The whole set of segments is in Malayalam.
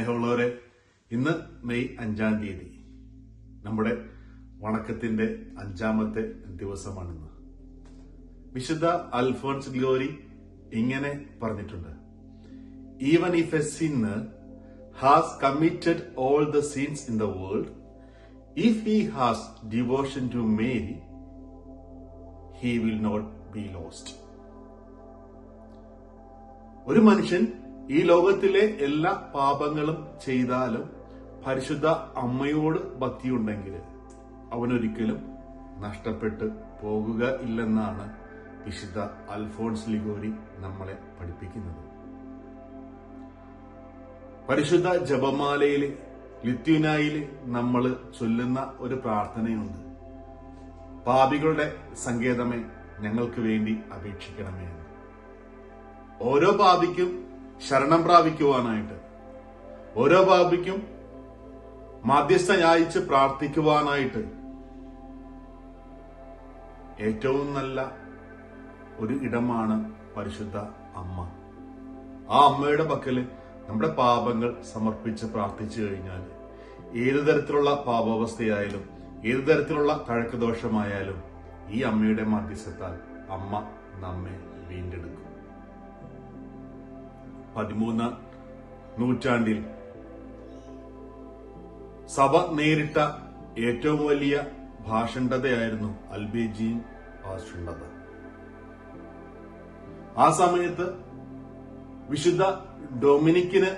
സ്നേഹമുള്ളവരെ, ഇന്ന് മെയ് 5-ാം തീയതി നമ്മുടെ വണക്കത്തിന്റെ 5-ാമത്തെ ദിവസമാണിന്ന്. വിശുദ്ധ അൽഫോൻസ് ഗ്ലോറി ഇങ്ങനെ പറഞ്ഞിട്ടുണ്ട്: even if a sinner has committed all the sins in the world, if he has devotion to Mary, he will not be lost. ഒരു മനുഷ്യൻ ഈ ലോകത്തിലെ എല്ലാ പാപങ്ങളും ചെയ്താലും പരിശുദ്ധ അമ്മയോട് ഭക്തിയുണ്ടെങ്കിൽ അവനൊരിക്കലും നഷ്ടപ്പെട്ടു പോകുക ഇല്ലെന്നാണ് വിശുദ്ധ അൽഫോൻസ് ലിഗോരി നമ്മളെ പഠിപ്പിക്കുന്നത്. പരിശുദ്ധ ജപമാലയിൽ ലിത്യൂനായിൽ നമ്മൾ ചൊല്ലുന്ന ഒരു പ്രാർത്ഥനയുണ്ട്: പാപികളുടെ സങ്കേതമേ, ഞങ്ങൾക്ക് വേണ്ടി അപേക്ഷിക്കണമേ. ഓരോ പാപിക്കും ശരണം പ്രാപിക്കുവാനായിട്ട്, ഓരോ പാപിക്കും മാധ്യസ്ഥ യാചിച്ച് പ്രാർത്ഥിക്കുവാനായിട്ട് ഏറ്റവും നല്ല ഒരു ഇടമാണ് പരിശുദ്ധ അമ്മ. ആ അമ്മയുടെ പക്കല് നമ്മുടെ പാപങ്ങൾ സമർപ്പിച്ച് പ്രാർത്ഥിച്ചു കഴിഞ്ഞാൽ ഏതു തരത്തിലുള്ള പാപാവസ്ഥയായാലും ഏതു തരത്തിലുള്ള കഴക്കദോഷമായാലും ഈ അമ്മയുടെ മധ്യസ്ഥത്താൽ അമ്മ നമ്മെ വീണ്ടെടുക്കും. 13-ാം നൂറ്റാണ്ടിൽ സഭ നേരിട്ട ഏറ്റവും വലിയ ഭാഷണ്ഡതയായിരുന്നു അൽബേജിയൻ ഭാഷണ്ഡത. ആ സമയത്ത് വിശുദ്ധ ഡൊമിനിക്കിന്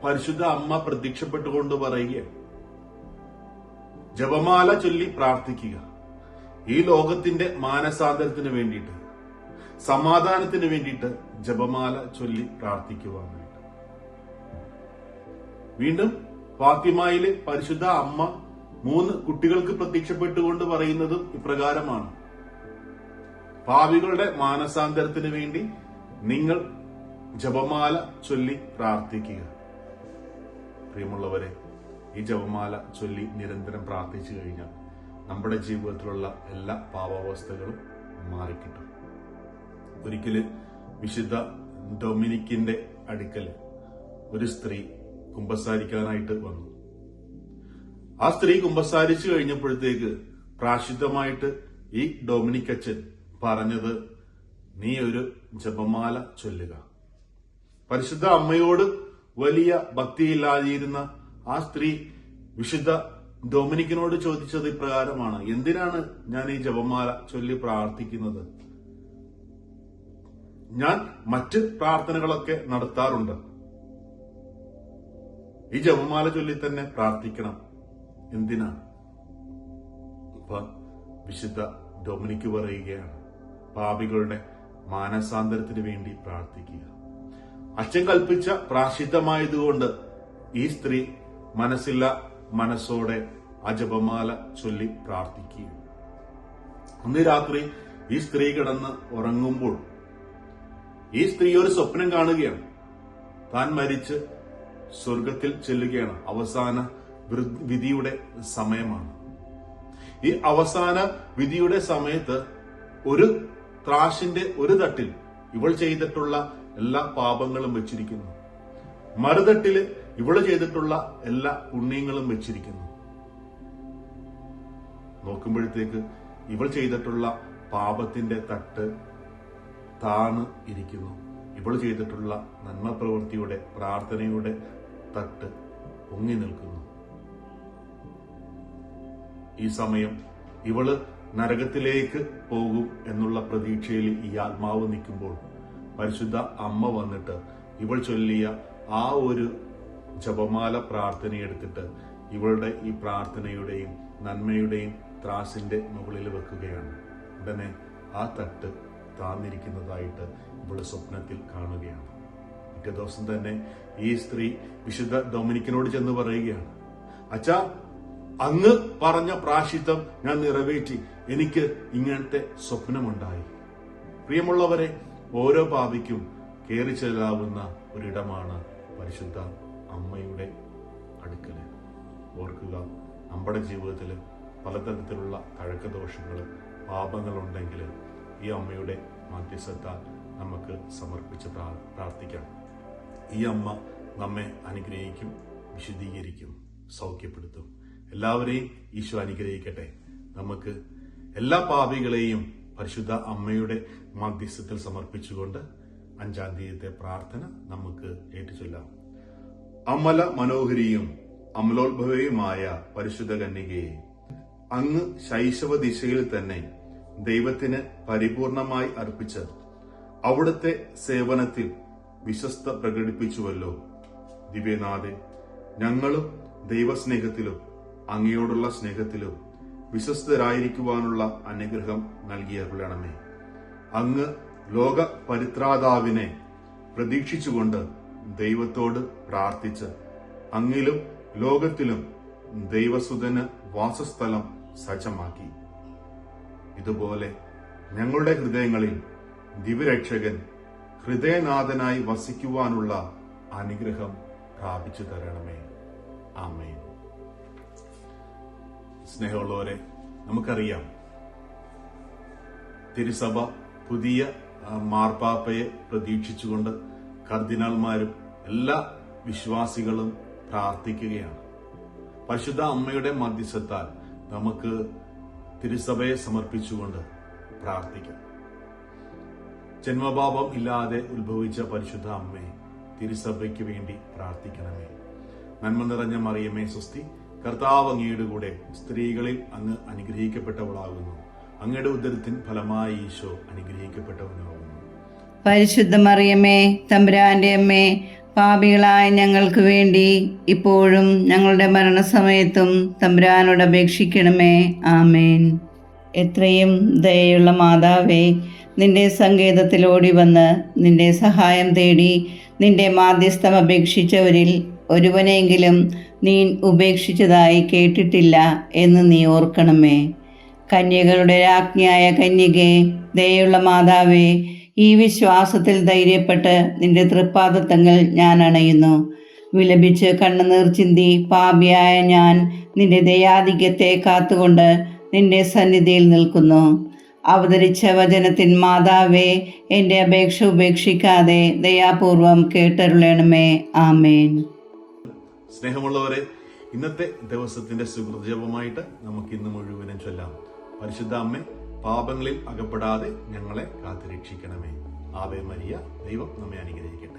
പരിശുദ്ധ അമ്മ പ്രത്യക്ഷപ്പെട്ടുകൊണ്ട് പറയുകയാണ്: ജപമാല ചൊല്ലി പ്രാർത്ഥിക്കുക, ഈ ലോകത്തിന്റെ മാനസാന്തരത്തിന് വേണ്ടിയിട്ട്, സമാധാനത്തിന് വേണ്ടിയിട്ട് ജപമാല ചൊല്ലി പ്രാർത്ഥിക്കുവാനായിട്ട്. വീണ്ടും ഫാത്തിമയില് പരിശുദ്ധ അമ്മ 3 കുട്ടികൾക്ക് പ്രത്യക്ഷപ്പെട്ടുകൊണ്ട് പറയുന്നതും ഇപ്രകാരമാണ്: പാപികളുടെ മാനസാന്തരത്തിന് വേണ്ടി നിങ്ങൾ ജപമാല ചൊല്ലി പ്രാർത്ഥിക്കുക. പ്രിയമുള്ളവരെ, ഈ ജപമാല ചൊല്ലി നിരന്തരം പ്രാർത്ഥിച്ചു കഴിഞ്ഞാൽ നമ്മുടെ ജീവിതത്തിലുള്ള എല്ലാ പാപാവസ്ഥകളും മാറിക്കിട്ടും. ഒരിക്കല് വിശുദ്ധ ഡൊമിനിക്കിന്റെ അടുക്കൽ ഒരു സ്ത്രീ കുമ്പസാരിക്കാനായിട്ട് വന്നു. ആ സ്ത്രീ കുമ്പസാരിച്ചു കഴിഞ്ഞപ്പോഴത്തേക്ക് പ്രാശ്ചിത്തമായിട്ട് ഈ ഡൊമിനിക് അച്ഛൻ പറഞ്ഞത്: നീ ഒരു ജപമാല ചൊല്ലുക. പരിശുദ്ധ അമ്മയോട് വലിയ ഭക്തിയില്ലാതിരുന്ന ആ സ്ത്രീ വിശുദ്ധ ഡൊമിനിക്കിനോട് ചോദിച്ചത് ഇപ്രകാരമാണ്: എന്തിനാണ് ഞാൻ ഈ ജപമാല ചൊല്ലി പ്രാർത്ഥിക്കുന്നത്? ഞാൻ മറ്റ് പ്രാർത്ഥനകളൊക്കെ നടത്താറുണ്ട്, ഈ ജപമാല ചൊല്ലി തന്നെ പ്രാർത്ഥിക്കണം, എന്തിനാണ്? അപ്പൊ വിശുദ്ധ ഡൊമിനിക്ക് പറയുകയാണ്: പാപികളുടെ മാനസാന്തരത്തിന് വേണ്ടി പ്രാർത്ഥിക്കുക. അച്ഛൻ കൽപ്പിച്ച പ്രാശ്ചിത്തമായതുകൊണ്ട് ഈ സ്ത്രീ മനസ്സില്ല മനസ്സോടെ ആ ജപമാല ചൊല്ലി പ്രാർത്ഥിക്കുക. അന്ന് രാത്രി ഈ സ്ത്രീ കിടന്ന് ഉറങ്ങുമ്പോൾ ഈ സ്ത്രീ ഒരു സ്വപ്നം കാണുകയാണ്. താൻ മരിച്ച് സ്വർഗത്തിൽ ചെല്ലുകയാണ്. അവസാന വിധിയുടെ സമയമാണ്. ഈ അവസാന വിധിയുടെ സമയത്ത് ഒരു ത്രാശിന്റെ ഒരു തട്ടിൽ ഇവൾ ചെയ്തിട്ടുള്ള എല്ലാ പാപങ്ങളും വെച്ചിരിക്കുന്നു, മറുതട്ടില് ഇവൾ ചെയ്തിട്ടുള്ള എല്ലാ പുണ്യങ്ങളും വെച്ചിരിക്കുന്നു. നോക്കുമ്പോഴത്തേക്ക് ഇവൾ ചെയ്തിട്ടുള്ള പാപത്തിന്റെ തട്ട് താന്ന് ഇരിക്കുന്നു. ഇവൾ ചെയ്തിട്ടുള്ള നന്മ പ്രവൃത്തിയുടെ പ്രാർത്ഥനയുടെ തട്ട് പൊങ്ങി നിൽക്കുന്നു. ഈ സമയം ഇവള് നരകത്തിലേക്ക് പോകും എന്നുള്ള പ്രതീക്ഷയിൽ ഈ ആത്മാവ് നിൽക്കുമ്പോൾ പരിശുദ്ധ അമ്മ വന്നിട്ട് ഇവൾ ചൊല്ലിയ ആ ഒരു ജപമാല പ്രാർത്ഥനയെടുത്തിട്ട് ഇവളുടെ ഈ പ്രാർത്ഥനയുടെയും നന്മയുടെയും ത്രാസിന്റെ മുകളിൽ വെക്കുകയാണ്. ഉടനെ ആ തട്ട് താന്നിരിക്കുന്നതായിട്ട് ഇവള് സ്വപ്നത്തിൽ കാണുകയാണ്. പിറ്റേ ദിവസം തന്നെ ഈ സ്ത്രീ വിശുദ്ധ ഡൊമിനിക്കിനോട് ചെന്ന് പറയുകയാണ്: അച്ഛാ, അങ്ങ് പറഞ്ഞ പ്രാശ്ചിത്തം ഞാൻ നിറവേറ്റി, എനിക്ക് ഇങ്ങനത്തെ സ്വപ്നമുണ്ടായി. പ്രിയമുള്ളവരെ, ഓരോ പാപിക്കും കയറി ചെല്ലാവുന്ന ഒരിടമാണ് പരിശുദ്ധ അമ്മയുടെ അടുക്കല്. ഓർക്കുക, നമ്മുടെ ജീവിതത്തിൽ പലതരത്തിലുള്ള കഴക്കദോഷങ്ങൾ, പാപങ്ങളുണ്ടെങ്കിൽ ഈ അമ്മയുടെ മധ്യസ്ഥത്താൽ നമുക്ക് സമർപ്പിച്ച് പ്രാർത്ഥിക്കാം. ഈ അമ്മ നമ്മെ അനുഗ്രഹിക്കും. വിശുദ്ധീകരിക്കും, സൗഖ്യപ്പെടുത്തും. എല്ലാവരെയും ഈശോ അനുഗ്രഹിക്കട്ടെ. നമുക്ക് എല്ലാ പാപികളെയും പരിശുദ്ധ അമ്മയുടെ മധ്യസ്ഥത്തിൽ സമർപ്പിച്ചുകൊണ്ട് 5-ാം തീയതിത്തെ പ്രാർത്ഥന നമുക്ക് ഏറ്റുചൊല്ലാം. അമല മനോഹരിയും അമലോത്ഭവയുമായ പരിശുദ്ധ കന്യകയെ, അങ്ങ് ശൈശവ ദിശയിൽ തന്നെ ദൈവത്തിന് പരിപൂർണമായി അർപ്പിച്ച് അവിടുത്തെ സേവനത്തിൽ വിശ്വസ്ത പ്രകടിപ്പിച്ചുവല്ലോ. ദിവ്യനാഥേ, ഞങ്ങളും ദൈവസ്നേഹത്തിലും അങ്ങയോടുള്ള സ്നേഹത്തിലും വിശ്വസ്തരായിരിക്കുവാനുള്ള അനുഗ്രഹം നൽകിയരുളണമേ. അങ്ങ് ലോക പരിത്രാതാവിനെ പ്രതീക്ഷിച്ചുകൊണ്ട് ദൈവത്തോട് പ്രാർത്ഥിച്ച് അങ്ങിലും ലോകത്തിലും ദൈവസുതന് വാസസ്ഥലം സജ്ജമാക്കി. ഇതുപോലെ ഞങ്ങളുടെ ഹൃദയങ്ങളിൽ ദിവ്യരക്ഷകൻ ഹൃദയനാഥനായി വസിക്കുവാനുള്ള അനുഗ്രഹം പ്രാപിച്ചു തരണമേ. ആമേൻ. സ്നേഹമുള്ളവരെ, നമുക്കറിയാം, തിരുസഭ പുതിയ മാർപ്പാപ്പയെ പ്രതീക്ഷിച്ചുകൊണ്ട് കർദിനാൾമാരും എല്ലാ വിശ്വാസികളും പ്രാർത്ഥിക്കുകയാണ്. പരിശുദ്ധ അമ്മയുടെ മധ്യസ്ഥത്താൽ നമുക്ക് തിരുസഭയെ സമർപ്പിച്ചുകൊണ്ട് പ്രാർത്ഥിക്കാം. ജന്മപാപം ഇല്ലാതെ ഉത്ഭവിച്ച പരിശുദ്ധ അമ്മേ, തിരുസഭയ്ക്ക് വേണ്ടി പ്രാർത്ഥിക്കണമേ. നന്മ നിറഞ്ഞ മറിയമേ സ്വസ്തി, കർത്താവ് അങ്ങയുടെ കൂടെ സ്ത്രീകളിൽ അങ്ങ് അനുഗ്രഹിക്കപ്പെട്ടവളാകുന്നു. അങ്ങയുടെ ഉദരത്തിൻ ഫലമായി ഈശോ അനുഗ്രഹിക്കപ്പെട്ടവനാകുന്നു. പരിശുദ്ധ മറിയമേ, തമ്പുരാന്റെ അമ്മേ, പാപികളായ ഞങ്ങൾക്ക് വേണ്ടി ഇപ്പോഴും ഞങ്ങളുടെ മരണസമയത്തും തമ്പുരാനോട് അപേക്ഷിക്കണമേ. ആമേൻ. എത്രയും ദയയുള്ള മാതാവേ, നിന്റെ സങ്കേതത്തിൽ ഓടി വന്ന് നിന്റെ സഹായം തേടി നിന്റെ മാധ്യസ്ഥം അപേക്ഷിച്ചവരിൽ ഒരുവനെങ്കിലും നീ ഉപേക്ഷിച്ചതായി കേട്ടിട്ടില്ല എന്ന് നീ ഓർക്കണമേ. കന്യകളുടെ രാജ്ഞിയായ കന്യകേ, ദയയുള്ള മാതാവേ, ഈ വിശ്വാസത്തിൽ ധൈര്യപ്പെട്ട് നിന്റെ തൃപ്പാദത്തങ്ങൾ ഞാൻ അണയുന്നു. വിലപിച്ച് കണ്ണുനീർ ചിന്തി പാപിയായ ഞാൻ നിന്റെ ദയാധിക്യത്തെ കാത്തുകൊണ്ട് നിന്റെ സന്നിധിയിൽ നിൽക്കുന്നു. അവതരിച്ച വചനത്തിൻ മാതാവേ, എൻ്റെ അപേക്ഷ ഉപേക്ഷിക്കാതെ ദയാപൂർവം കേട്ടരുളണമേ. ആമേൻ. സ്നേഹമുള്ളവരെ, ഇന്നത്തെ ദിവസത്തിന്റെ സുഹൃജപമായിട്ട് നമുക്ക് ഇന്ന് മുഴുവനും ചൊല്ലാം. പരിശുദ്ധ അമ്മേ, പാപങ്ങളിൽ അകപ്പെടാതെ ഞങ്ങളെ കാത്തുരക്ഷിക്കണമേ. Ave Maria. ദൈവം നമ്മെ അനുഗ്രഹിക്കട്ടെ.